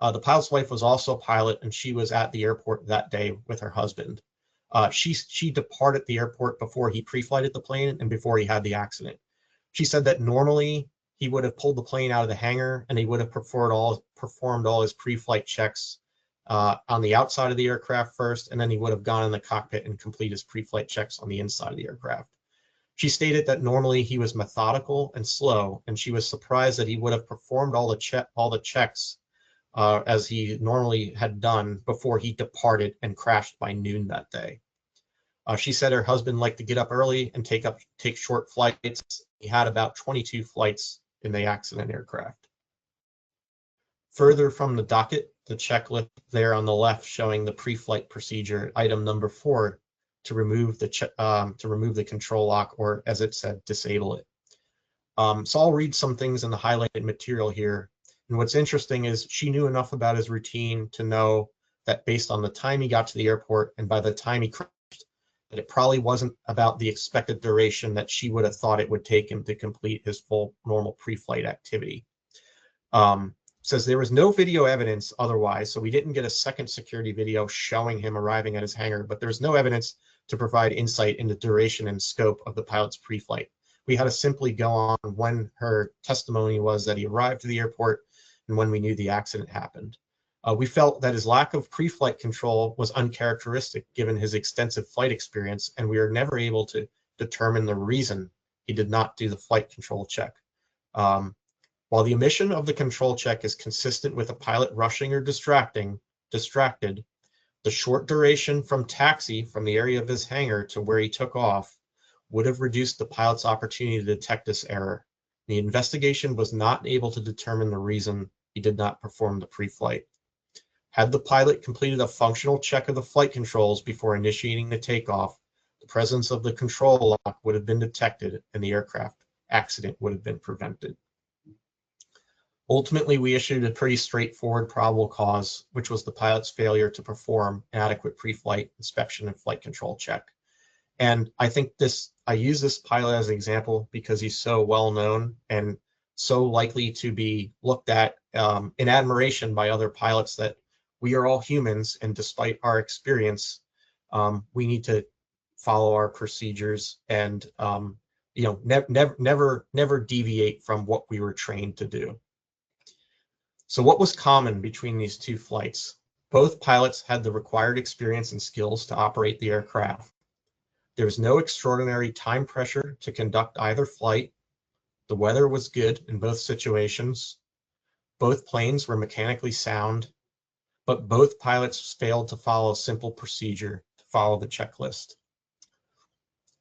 The pilot's wife was also a pilot, and she was at the airport that day with her husband. She departed the airport before he pre-flighted the plane and before he had the accident. She said that normally he would have pulled the plane out of the hangar and he would have performed all his pre-flight checks on the outside of the aircraft first, and then he would have gone in the cockpit and complete his pre-flight checks on the inside of the aircraft. She stated that normally he was methodical and slow, and she was surprised that he would have performed all the checks as he normally had done before he departed and crashed by noon that day. She said her husband liked to get up early and take short flights. He had about 22 flights in the accident aircraft. Further from the docket, the checklist there on the left showing the pre-flight procedure, item number 4, to remove the control lock, or as it said, disable it. So I'll read some things in the highlighted material here. And what's interesting is she knew enough about his routine to know that based on the time he got to the airport and by the time he crashed, that it probably wasn't about the expected duration that she would have thought it would take him to complete his full normal pre-flight activity. Says there was no video evidence otherwise, so we didn't get a second security video showing him arriving at his hangar, but there's no evidence to provide insight into duration and scope of the pilot's pre-flight. We had to simply go on when her testimony was that he arrived to the airport and when we knew the accident happened. We felt that his lack of pre-flight control was uncharacteristic given his extensive flight experience, and we were never able to determine the reason he did not do the flight control check. While the omission of the control check is consistent with a pilot rushing or distracted, the short duration from taxi from the area of his hangar to where he took off would have reduced the pilot's opportunity to detect this error. The investigation was not able to determine the reason he did not perform the pre-flight. Had the pilot completed a functional check of the flight controls before initiating the takeoff, the presence of the control lock would have been detected and the aircraft accident would have been prevented. Ultimately, we issued a pretty straightforward probable cause, which was the pilot's failure to perform an adequate pre-flight inspection and flight control check. And I think I use this pilot as an example because he's so well known and so likely to be looked at in admiration by other pilots that we are all humans, and despite our experience, we need to follow our procedures and never deviate from what we were trained to do. So what was common between these two flights? Both pilots had the required experience and skills to operate the aircraft. There was no extraordinary time pressure to conduct either flight. The weather was good in both situations. Both planes were mechanically sound, but both pilots failed to follow a simple procedure to follow the checklist.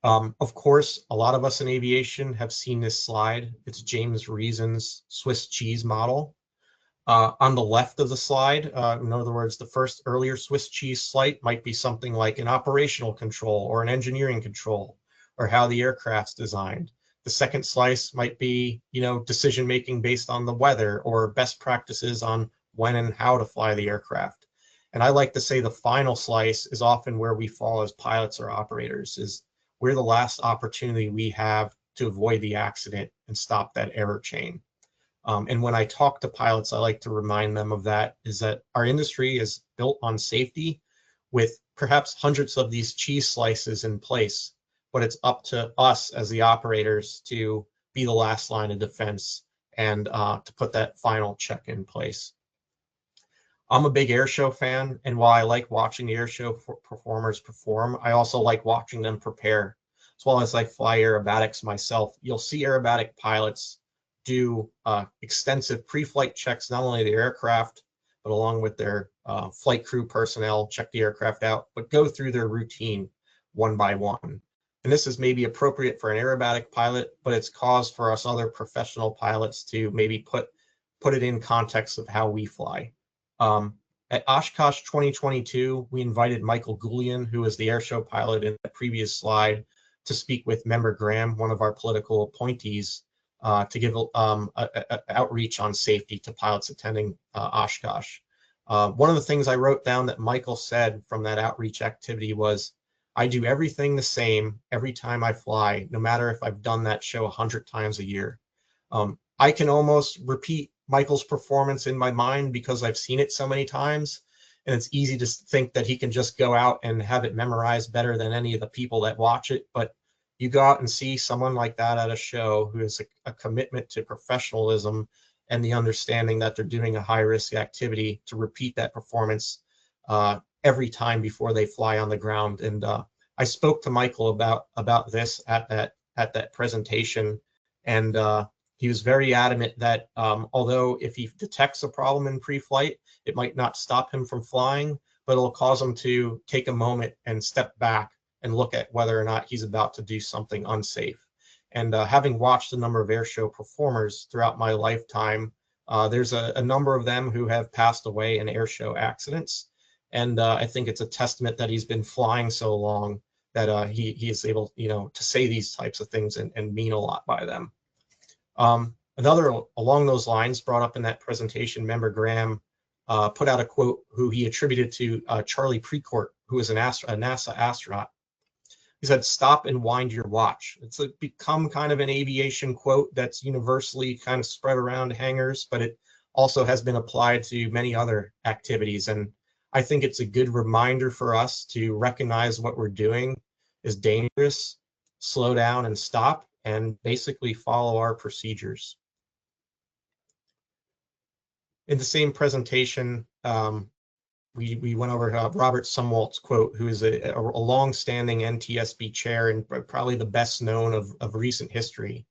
Of course, a lot of us in aviation have seen this slide. It's James Reason's Swiss cheese model. On the left of the slide, in other words, the first earlier Swiss cheese slice might be something like an operational control or an engineering control, or how the aircraft's designed. The second slice might be, decision making based on the weather or best practices on when and how to fly the aircraft. And I like to say the final slice is often where we fall as pilots or operators, is we're the last opportunity we have to avoid the accident and stop that error chain. And when I talk to pilots, I like to remind them of that, is that our industry is built on safety with perhaps hundreds of these cheese slices in place, but it's up to us as the operators to be the last line of defense and to put that final check in place. I'm a big airshow fan, and while I like watching the airshow performers perform, I also like watching them prepare. As well as I fly aerobatics myself, you'll see aerobatic pilots do extensive pre-flight checks, not only the aircraft, but along with their flight crew personnel, check the aircraft out, but go through their routine one by one. And this is maybe appropriate for an aerobatic pilot, but it's cause for us other professional pilots to maybe put it in context of how we fly. At Oshkosh 2022, we invited Michael Goulian, who was the airshow pilot in the previous slide, to speak with Member Graham, one of our political appointees, to give outreach on safety to pilots attending Oshkosh. One of the things I wrote down that Michael said from that outreach activity was, I do everything the same every time I fly, no matter if I've done that show 100 times a year. I can almost repeat Michael's performance in my mind because I've seen it so many times, and it's easy to think that he can just go out and have it memorized better than any of the people that watch it. But you go out and see someone like that at a show who has a commitment to professionalism and the understanding that they're doing a high-risk activity, to repeat that performance every time before they fly on the ground. And I spoke to Michael about this at that presentation, and he was very adamant that although if he detects a problem in pre-flight, it might not stop him from flying, but it'll cause him to take a moment and step back and look at whether or not he's about to do something unsafe. And having watched a number of airshow performers throughout my lifetime, there's a number of them who have passed away in airshow accidents. And I think it's a testament that he's been flying so long that he is able, to say these types of things and mean a lot by them. Another along those lines brought up in that presentation, Member Graham put out a quote who he attributed to Charlie Precourt, who is a NASA astronaut. He said, "Stop and wind your watch." It's become kind of an aviation quote that's universally kind of spread around hangars, but it also has been applied to many other activities. And I think it's a good reminder for us to recognize what we're doing is dangerous, slow down and stop, and basically follow our procedures. In the same presentation, we went over Robert Sumwalt's quote, who is a long-standing NTSB chair and probably the best known of recent history.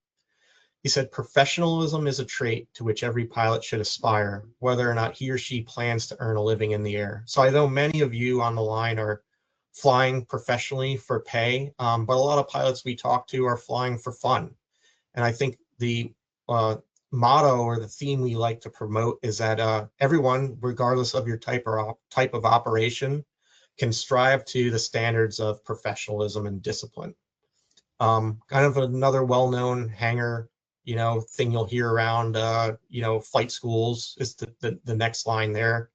He said, "Professionalism is a trait to which every pilot should aspire, whether or not he or she plans to earn a living in the air." So I know many of you on the line are flying professionally for pay, but a lot of pilots we talk to are flying for fun. And I think the motto or the theme we like to promote is that everyone, regardless of your type of operation, can strive to the standards of professionalism and discipline. Kind of another well-known hangar, thing you'll hear around, flight schools is the next line there.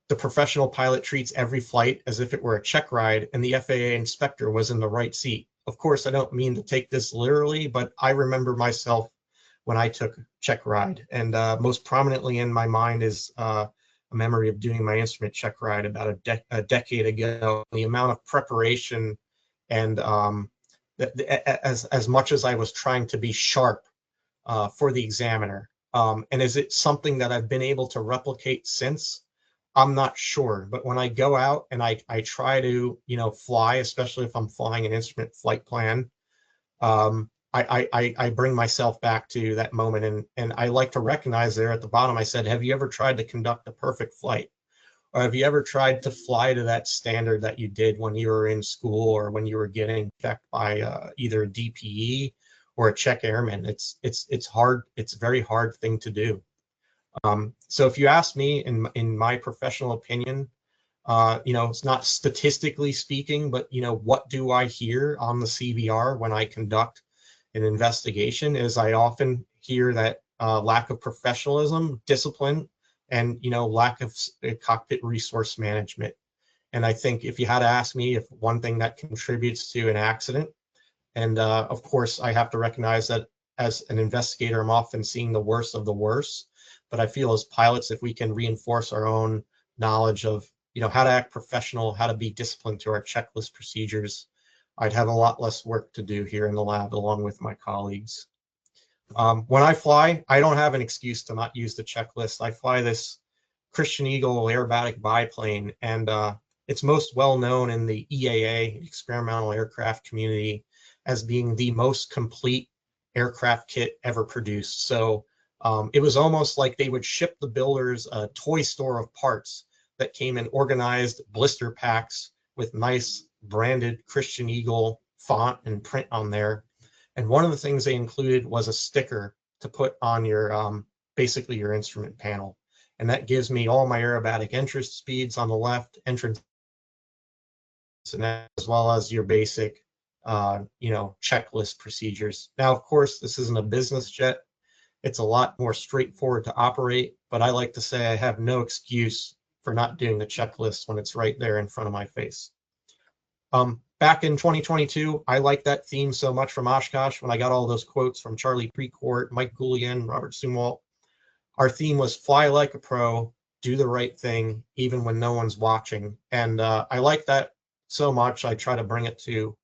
"The professional pilot treats every flight as if it were a check ride, and the FAA inspector was in the right seat." Of course, I don't mean to take this literally, but I remember myself when I took check ride, and most prominently in my mind is a memory of doing my instrument check ride about a decade ago. The amount of preparation and as much as I was trying to be sharp for the examiner, and is it something that I've been able to replicate since? I'm not sure, but when I go out and I try to, fly, especially if I'm flying an instrument flight plan, I bring myself back to that moment, and I like to recognize there at the bottom, I said, have you ever tried to conduct a perfect flight? Or have you ever tried to fly to that standard that you did when you were in school or when you were getting checked by either a DPE or a check airman? It's hard. It's a very hard thing to do. So if you ask me, in my professional opinion, it's not statistically speaking, but what do I hear on the CVR when I conduct an investigation is I often hear that lack of professionalism, discipline, and lack of cockpit resource management. And I think if you had to ask me if one thing that contributes to an accident, and of course I have to recognize that as an investigator, I'm often seeing the worst of the worst, but I feel as pilots, if we can reinforce our own knowledge of how to act professional, how to be disciplined to our checklist procedures, I'd have a lot less work to do here in the lab along with my colleagues. When I fly, I don't have an excuse to not use the checklist. I fly this Christian Eagle aerobatic biplane, and it's most well known in the EAA, experimental aircraft community, as being the most complete aircraft kit ever produced. So it was almost like they would ship the builders a toy store of parts that came in organized blister packs with nice branded Christian Eagle font and print on there. And one of the things they included was a sticker to put on your basically your instrument panel. And that gives me all my aerobatic entrance speeds on the left, entrance, and as well as your basic checklist procedures. Now, of course, this isn't a business jet. It's a lot more straightforward to operate, but I like to say I have no excuse for not doing the checklist when it's right there in front of my face. Back in 2022, I liked that theme so much from Oshkosh when I got all those quotes from Charlie Precourt, Mike Goulian, Robert Sumwalt. Our theme was fly like a pro, do the right thing, even when no one's watching. And I like that so much, I try to bring it to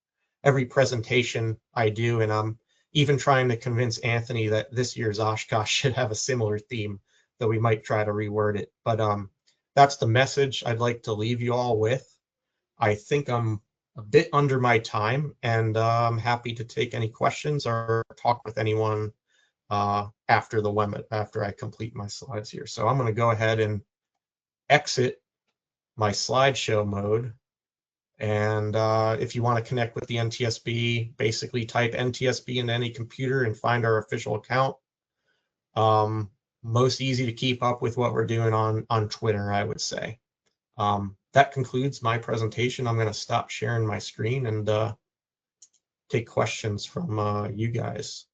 every presentation I do. And I'm even trying to convince Anthony that this year's Oshkosh should have a similar theme, though we might try to reword it. But that's the message I'd like to leave you all with. I think I'm a bit under my time, and I'm happy to take any questions or talk with anyone after I complete my slides here. So I'm going to go ahead and exit my slideshow mode. And if you want to connect with the NTSB, basically type NTSB into any computer and find our official account. Most easy to keep up with what we're doing on Twitter, I would say. That concludes my presentation. I'm going to stop sharing my screen and take questions from you guys.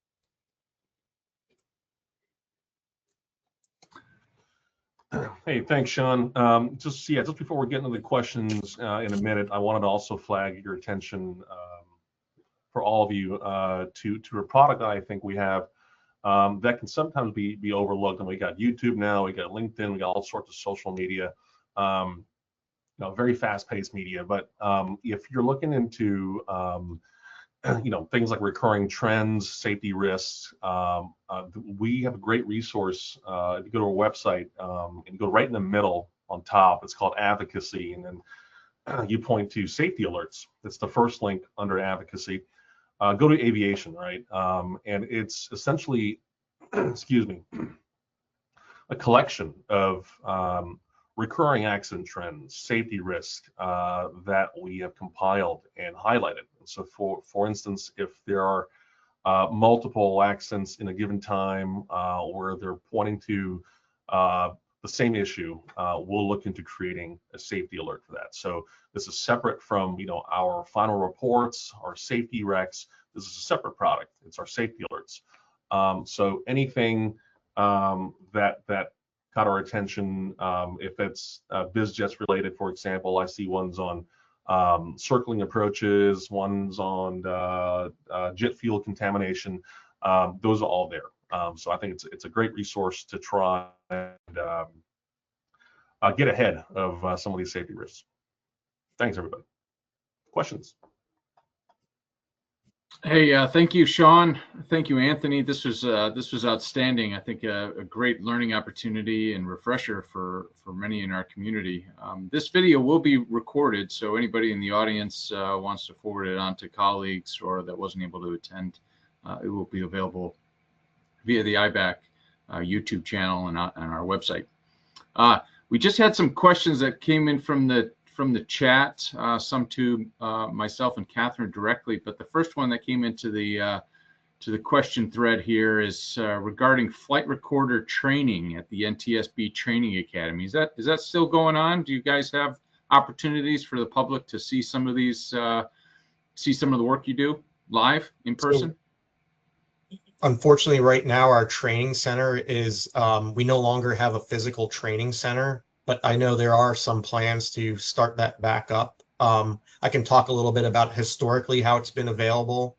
Hey, thanks, Sean. Just before we get into the questions in a minute, I wanted to also flag your attention for all of you to a product that I think we have that can sometimes be overlooked. And we got YouTube now, we got LinkedIn, we got all sorts of social media. Very fast-paced media. But if you're looking into things like recurring trends, safety risks, we have a great resource. If you go to our website and you go right in the middle on top, it's called Advocacy, and then you point to safety alerts. That's the first link under Advocacy. Go to Aviation, right? And it's essentially, excuse me, a collection of recurring accident trends, safety risk that we have compiled and highlighted. So for instance, if there are multiple accidents in a given time where they're pointing to the same issue, we'll look into creating a safety alert for that. So this is separate from our final reports, our safety recs. This is a separate product. It's our safety alerts. So anything that caught our attention, if it's biz jets related, for example, I see ones on circling approaches, ones on jet fuel contamination. Those are all there. So I think it's a great resource to try and get ahead of some of these safety risks. Thanks, everybody. Questions? Hey, thank you, Sean. Thank you, Anthony. This was outstanding. I think a great learning opportunity and refresher for many in our community. This video will be recorded, so anybody in the audience wants to forward it on to colleagues or that wasn't able to attend, it will be available via the IBAC YouTube channel and on our website. We just had some questions that came in from the chat, some to myself and Catherine directly, but the first one that came into the the question thread here is regarding flight recorder training at the NTSB Training Academy. Is that still going on? Do you guys have opportunities for the public to see some of these, see some of the work you do live in person? So, unfortunately, right now our training center is, we no longer have a physical training center, but I know there are some plans to start that back up. I can talk a little bit about historically how it's been available.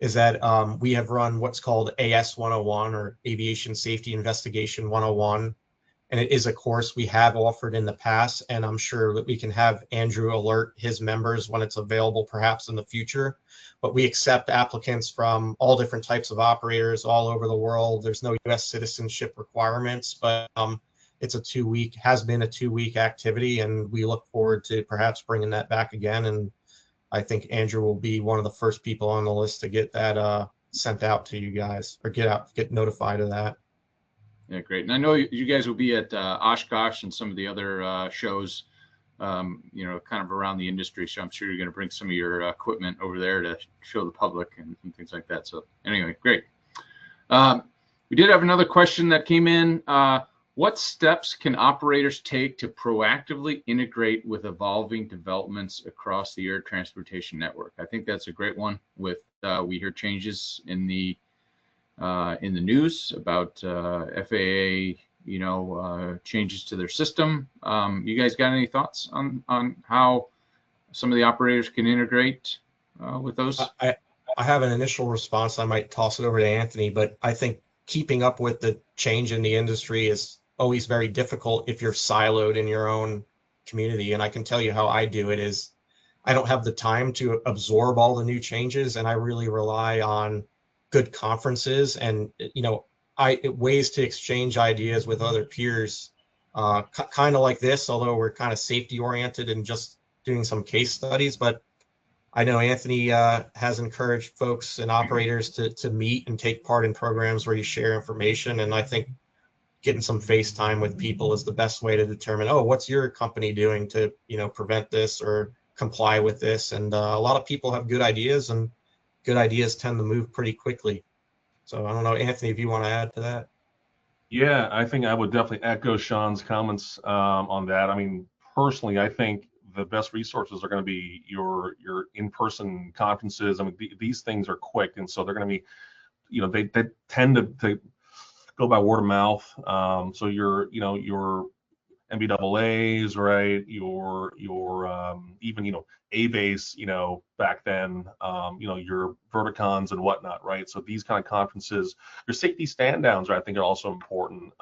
Is that we have run what's called AS 101 or Aviation Safety Investigation 101. And it is a course we have offered in the past, and I'm sure that we can have Andrew alert his members when it's available perhaps in the future. But we accept applicants from all different types of operators all over the world. There's no US citizenship requirements, but it's has been a 2-week activity, and we look forward to perhaps bringing that back again. And I think Andrew will be one of the first people on the list to get that sent out to you guys, or get notified of that. Yeah, great. And I know you guys will be at Oshkosh and some of the other shows, you know, kind of around the industry. So I'm sure you're going to bring some of your equipment over there to show the public and things like that. So anyway, great. We did have another question that came in. What steps can operators take to proactively integrate with evolving developments across the air transportation network? I think that's a great one. With we hear changes in the news about FAA, you know, changes to their system. You guys got any thoughts on how some of the operators can integrate with those? I have an initial response. I might toss it over to Anthony, but I think keeping up with the change in the industry is always very difficult if you're siloed in your own community. And I can tell you how I do it is I don't have the time to absorb all the new changes, and I really rely on good conferences and, you know, ways to exchange ideas with other peers, kind of like this, although we're kind of safety oriented and just doing some case studies. But I know Anthony has encouraged folks and operators to meet and take part in programs where you share information. And I think getting some face time with people is the best way to determine, oh, what's your company doing to, you know, prevent this or comply with this. And a lot of people have good ideas, and good ideas tend to move pretty quickly. So I don't know, Anthony, if you want to add to that. Yeah, I think I would definitely echo Sean's comments on that. I mean, personally, I think the best resources are going to be your in-person conferences. I mean, these things are quick, and so they're going to be, you know, they tend to go by word of mouth. So your MBAAs, right? Your even, you know, A-base, you know, back then, you know, your Verticons and whatnot, right? So these kind of conferences, your safety stand downs, right, I think are also important.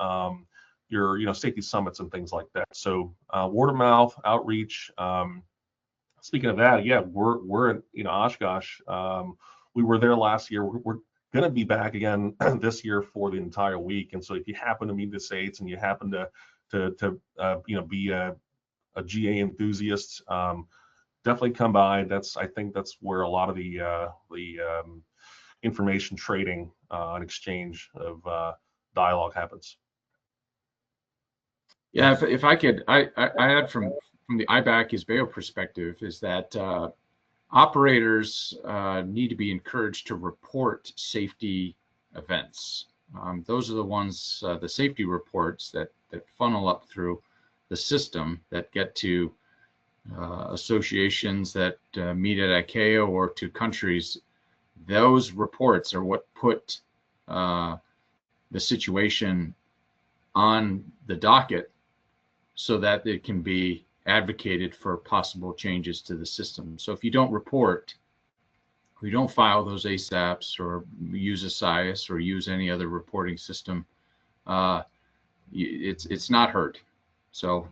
Your, you know, safety summits and things like that. So word of mouth, outreach. Speaking of that, yeah, we're in, you know, Oshkosh. We were there last year. We're going to be back again this year for the entire week. And so if you happen to meet the States and you happen to you know, be a GA enthusiast, definitely come by. I think that's where a lot of the information trading and exchange of dialogue happens. Yeah, if I could, I had from the IBAC IS-BAO perspective is that operators need to be encouraged to report safety events. Those are the ones, the safety reports that funnel up through the system that get to associations that meet at ICAO or to countries. Those reports are what put the situation on the docket so that it can be advocated for possible changes to the system. So if you don't report, if you don't file those ASAPs or use a SIAS or use any other reporting system, it's not heard. So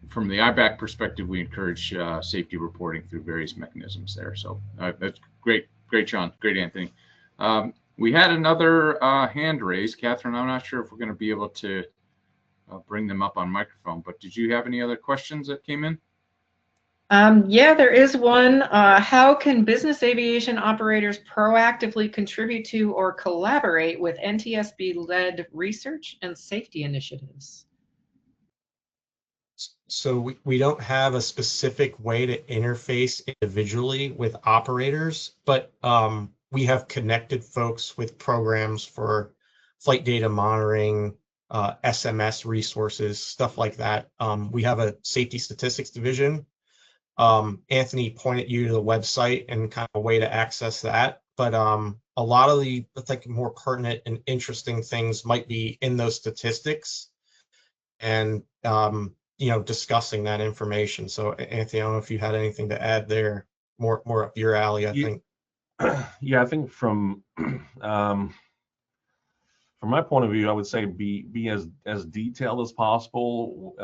from the IBAC perspective, we encourage safety reporting through various mechanisms there. So that's great, Sean, great, Anthony. We had another hand raised, Catherine. I'm not sure if we're going to be able to bring them up on microphone, but did you have any other questions that came in? Yeah, there is one. How can business aviation operators proactively contribute to or collaborate with NTSB-led research and safety initiatives? So we don't have a specific way to interface individually with operators, but we have connected folks with programs for flight data monitoring, SMS resources, stuff like that. We have a safety statistics division. Anthony pointed you to the website and kind of a way to access that. But a lot of the, I think, more pertinent and interesting things might be in those statistics and, discussing that information. So Anthony, I don't know if you had anything to add there, more up your alley, I think. Yeah, I think from my point of view, I would say be as detailed as possible.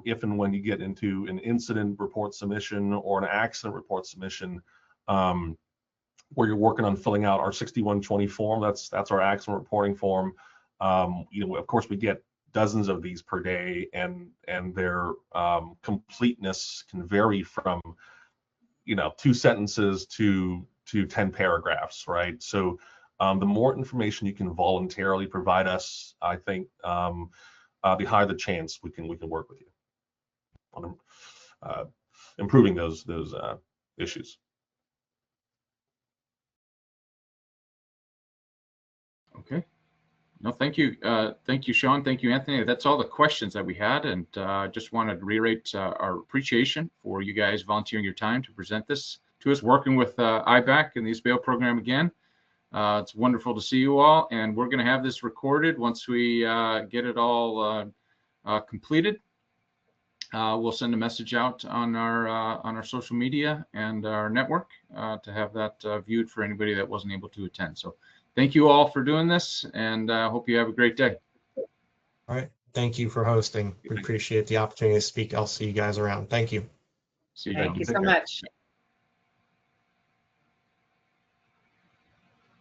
If and when you get into an incident report submission or an accident report submission, where you're working on filling out our 6120 form, that's our accident reporting form. Of course, we get dozens of these per day, and their completeness can vary from 2 sentences to 10 paragraphs, right? So the more information you can voluntarily provide us, I think the higher the chance we can work with you on improving those issues. Okay. No, thank you. Thank you, Sean. Thank you, Anthony. That's all the questions that we had. And just wanted to reiterate our appreciation for you guys volunteering your time to present this to us, working with IBAC and the IS-BAO program again. It's wonderful to see you all. And we're going to have this recorded once we get it all completed. We'll send a message out on our social media and our network to have that viewed for anybody that wasn't able to attend. So thank you all for doing this, and hope you have a great day. All right. Thank you for hosting. We appreciate the opportunity to speak. I'll see you guys around. Thank you. See you. Thank you so much.